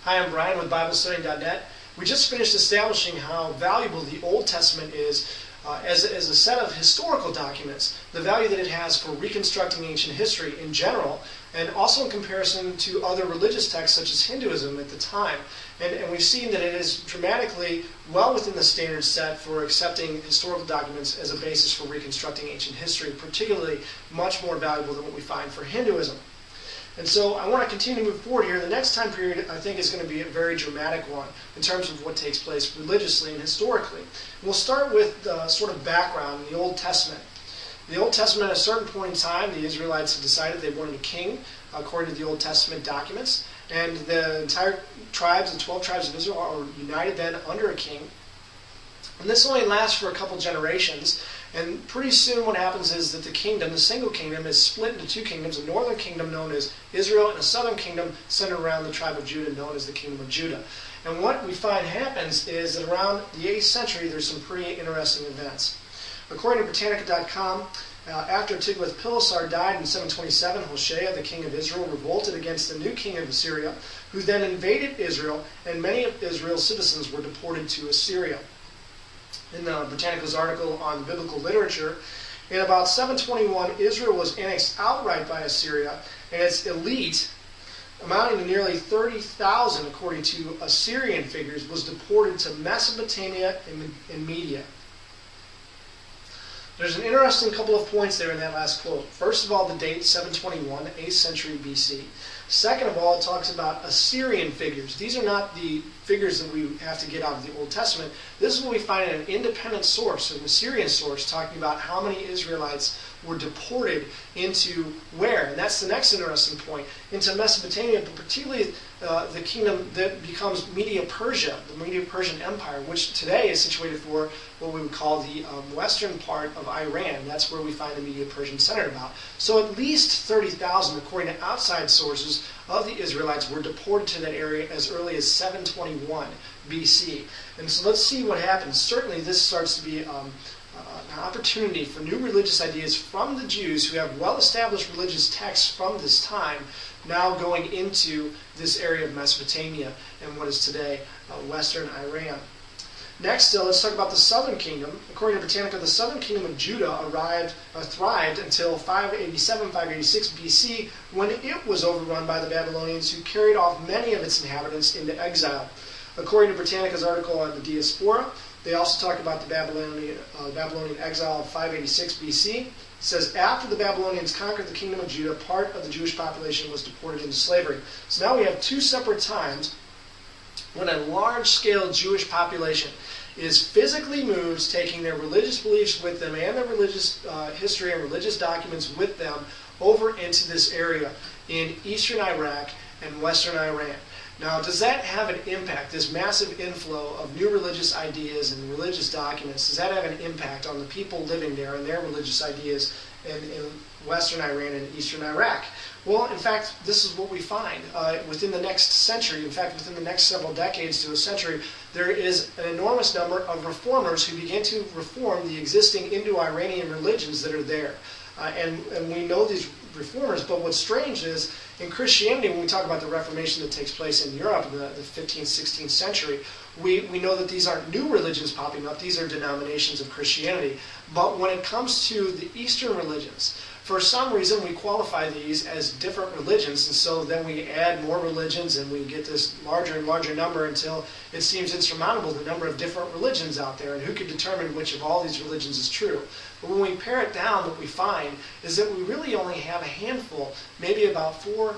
Hi, I'm Brian with BibleStudying.net. We just finished establishing how valuable the Old Testament is as a set of historical documents, the value that it has for reconstructing ancient history in general, and also in comparison to other religious texts such as Hinduism at the time. And we've seen that it is dramatically well within the standard set for accepting historical documents as a basis for reconstructing ancient history, particularly much more valuable than what we find for Hinduism. And so I want to continue to move forward here. The next time period, I think, is going to be a very dramatic one in terms of what takes place religiously and historically. And we'll start with the sort of background in the Old Testament. The Old Testament, at a certain point in time, the Israelites had decided they wanted a king, according to the Old Testament documents. And the entire tribes, the 12 tribes of Israel, are united then under a king. And this only lasts for a couple generations. And pretty soon what happens is that the kingdom, the single kingdom, is split into two kingdoms, a northern kingdom known as Israel and a southern kingdom centered around the tribe of Judah known as the kingdom of Judah. And what we find happens is that around the 8th century there's some pretty interesting events. According to Britannica.com, after Tiglath-Pileser died in 727, Hoshea, the king of Israel, revolted against the new king of Assyria, who then invaded Israel, and many of Israel's citizens were deported to Assyria. In Britannica's article on biblical literature, in about 721, Israel was annexed outright by Assyria, and its elite, amounting to nearly 30,000 according to Assyrian figures, was deported to Mesopotamia and Media. There's an interesting couple of points there in that last quote. First of all, the date, 721, 8th century BC. Second of all, it talks about Assyrian figures. These are not the figures that we have to get out of the Old Testament. This is what we find in an independent source, an Assyrian source, talking about how many Israelites were deported into where. And that's the next interesting point, into Mesopotamia, but particularly the kingdom that becomes Media-Persia, the Medio-Persian Empire, which today is situated for what we would call the western part of Iran. That's where we find the Medio-Persian centered about. So at least 30,000, according to outside sources, of the Israelites were deported to that area as early as 721 BC. And so let's see what happens. Certainly this starts to be an opportunity for new religious ideas from the Jews who have well-established religious texts from this time now going into this area of Mesopotamia and what is today western Iran. Next, let's talk about the southern kingdom. According to Britannica, the southern kingdom of Judah thrived until 586 BC, when it was overrun by the Babylonians, who carried off many of its inhabitants into exile. According to Britannica's article on the diaspora, they also talk about the Babylonian exile of 586 BC. It says, after the Babylonians conquered the kingdom of Judah, part of the Jewish population was deported into slavery. So now we have two separate times when a large-scale Jewish population is physically moved, taking their religious beliefs with them and their religious history and religious documents with them over into this area in eastern Iraq and western Iran. Now, does that have an impact, this massive inflow of new religious ideas and religious documents, does that have an impact on the people living there and their religious ideas in western Iran and eastern Iraq? Well, in fact, this is what we find. Within the next century, in fact, within the next several decades to a century, there is an enormous number of reformers who begin to reform the existing Indo-Iranian religions that are there. And we know these reformers, but what's strange is in Christianity, when we talk about the Reformation that takes place in Europe in the 15th, 16th century, we know that these aren't new religions popping up, these are denominations of Christianity. But when it comes to the Eastern religions, for some reason we qualify these as different religions, and so then we add more religions and we get this larger and larger number until it seems insurmountable, the number of different religions out there, and who can determine which of all these religions is true. But when we pare it down, what we find is that we really only have a handful, maybe about 4,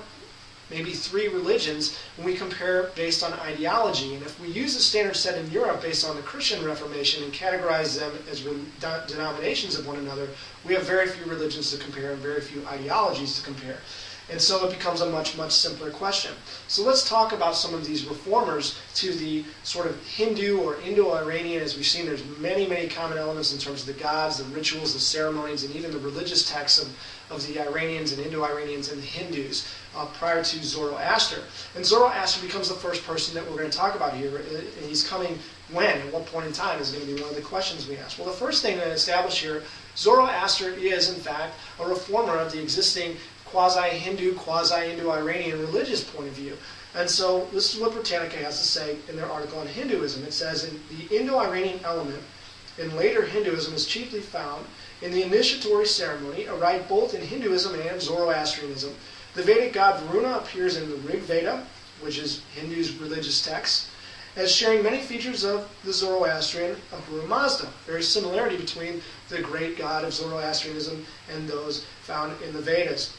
maybe 3 religions when we compare based on ideology. And if we use the standard set in Europe based on the Christian Reformation and categorize them as denominations of one another, we have very few religions to compare and very few ideologies to compare. And so it becomes a much, much simpler question. So let's talk about some of these reformers to the sort of Hindu or Indo-Iranian. As we've seen, there's many, many common elements in terms of the gods, the rituals, the ceremonies, and even the religious texts of the Iranians and Indo-Iranians and the Hindus prior to Zoroaster. And Zoroaster becomes the first person that we're going to talk about here. And he's coming when? At what point in time is going to be one of the questions we ask. Well, the first thing to establish here, Zoroaster is, in fact, a reformer of the existing quasi-Hindu, quasi-Indo-Iranian religious point of view. And so this is what Britannica has to say in their article on Hinduism. It says, the Indo-Iranian element in later Hinduism is chiefly found in the initiatory ceremony, a rite both in Hinduism and Zoroastrianism. The Vedic god Varuna appears in the Rig Veda, which is Hindu's religious text, as sharing many features of the Zoroastrian Ahura Mazda. Very similarity between the great god of Zoroastrianism and those found in the Vedas.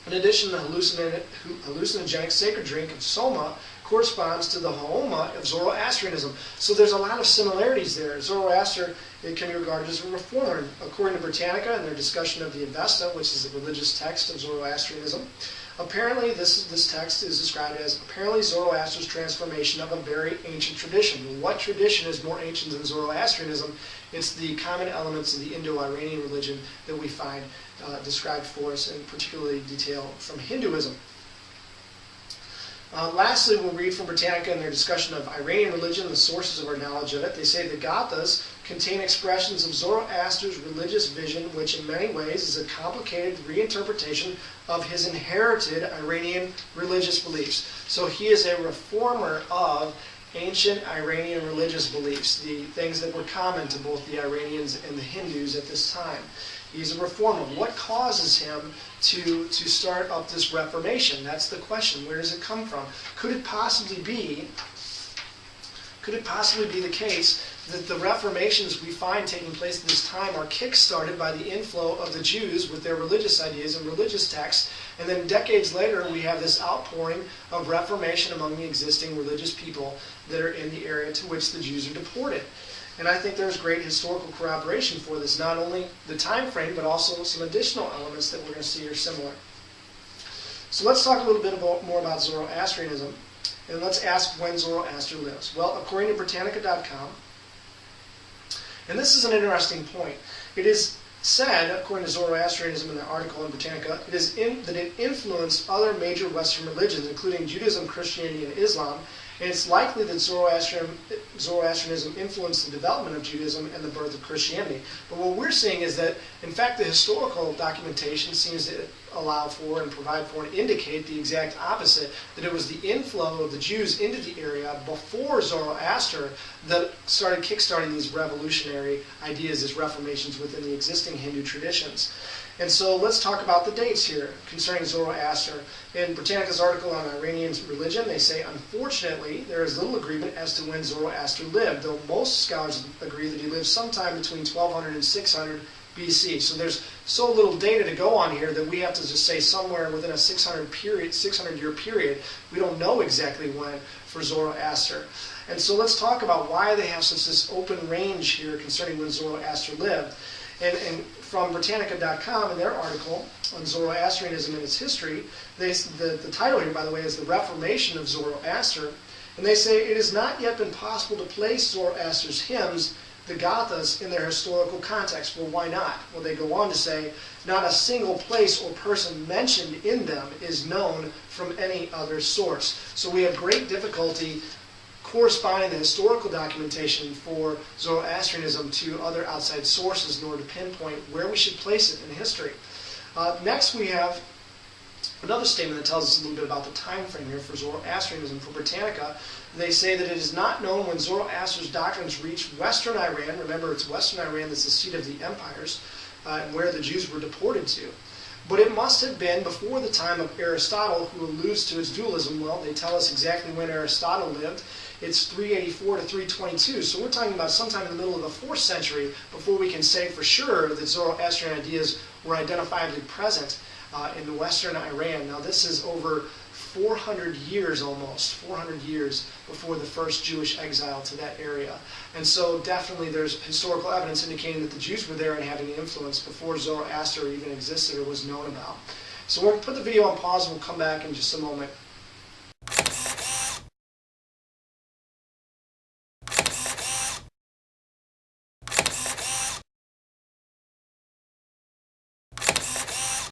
In addition, the hallucinogenic sacred drink of Soma corresponds to the Homa of Zoroastrianism. So there's a lot of similarities there. Zoroaster, it can be regarded as a reformer. According to Britannica and their discussion of the Avesta, which is the religious text of Zoroastrianism, apparently this text is described as apparently Zoroaster's transformation of a very ancient tradition. Well, what tradition is more ancient than Zoroastrianism? It's the common elements of the Indo-Iranian religion that we find described for us in particularly detail from Hinduism. Lastly, we'll read from Britannica in their discussion of Iranian religion and the sources of our knowledge of it. They say the Gathas contain expressions of Zoroaster's religious vision, which in many ways is a complicated reinterpretation of his inherited Iranian religious beliefs. So he is a reformer of ancient Iranian religious beliefs, the things that were common to both the Iranians and the Hindus at this time. He's a reformer. What causes him to start up this reformation? That's the question. Where does it come from? Could it possibly be the case that the reformations we find taking place at this time are kick-started by the inflow of the Jews with their religious ideas and religious texts, and then decades later we have this outpouring of reformation among the existing religious people that are in the area to which the Jews are deported? And I think there's great historical corroboration for this, not only the time frame, but also some additional elements that we're going to see are similar. So let's talk a little bit more about Zoroastrianism, and let's ask when Zoroaster lives. Well, according to Britannica.com, and this is an interesting point, it is said, according to Zoroastrianism in the article in Britannica, that it influenced other major Western religions, including Judaism, Christianity, and Islam. And it's likely that Zoroastrianism influenced the development of Judaism and the birth of Christianity. But what we're seeing is that, in fact, the historical documentation seems to allow for and provide for and indicate the exact opposite, that it was the inflow of the Jews into the area before Zoroaster that started kickstarting these revolutionary ideas, these reformations within the existing Hindu traditions. And so let's talk about the dates here concerning Zoroaster. In Britannica's article on Iranian religion, they say, unfortunately, there is little agreement as to when Zoroaster lived, though most scholars agree that he lived sometime between 1200 and 600 BC. So there's so little data to go on here that we have to just say somewhere within a 600-year period. We don't know exactly when for Zoroaster. And so let's talk about why they have such this open range here concerning when Zoroaster lived. And from Britannica.com in their article on Zoroastrianism and its history, the title here, by the way, is The Reformation of Zoroaster. And they say, it has not yet been possible to place Zoroaster's hymns, the Gathas, in their historical context. Well, why not? Well, they go on to say, not a single place or person mentioned in them is known from any other source. So we have great difficulty corresponding the historical documentation for Zoroastrianism to other outside sources in order to pinpoint where we should place it in history. Next we have another statement that tells us a little bit about the time frame here for Zoroastrianism. For Britannica, they say that it is not known when Zoroaster's doctrines reached Western Iran. Remember, it's Western Iran that's the seat of the empires, and where the Jews were deported to. But it must have been before the time of Aristotle, who alludes to its dualism. Well, they tell us exactly when Aristotle lived. It's 384 to 322, so we're talking about sometime in the middle of the 4th century before we can say for sure that Zoroastrian ideas were identifiably present in the Western Iran. Now this is over 400 years almost, 400 years before the first Jewish exile to that area. And so definitely there's historical evidence indicating that the Jews were there and having influence before Zoroaster even existed or was known about. So we're going to put the video on pause and we'll come back in just a moment.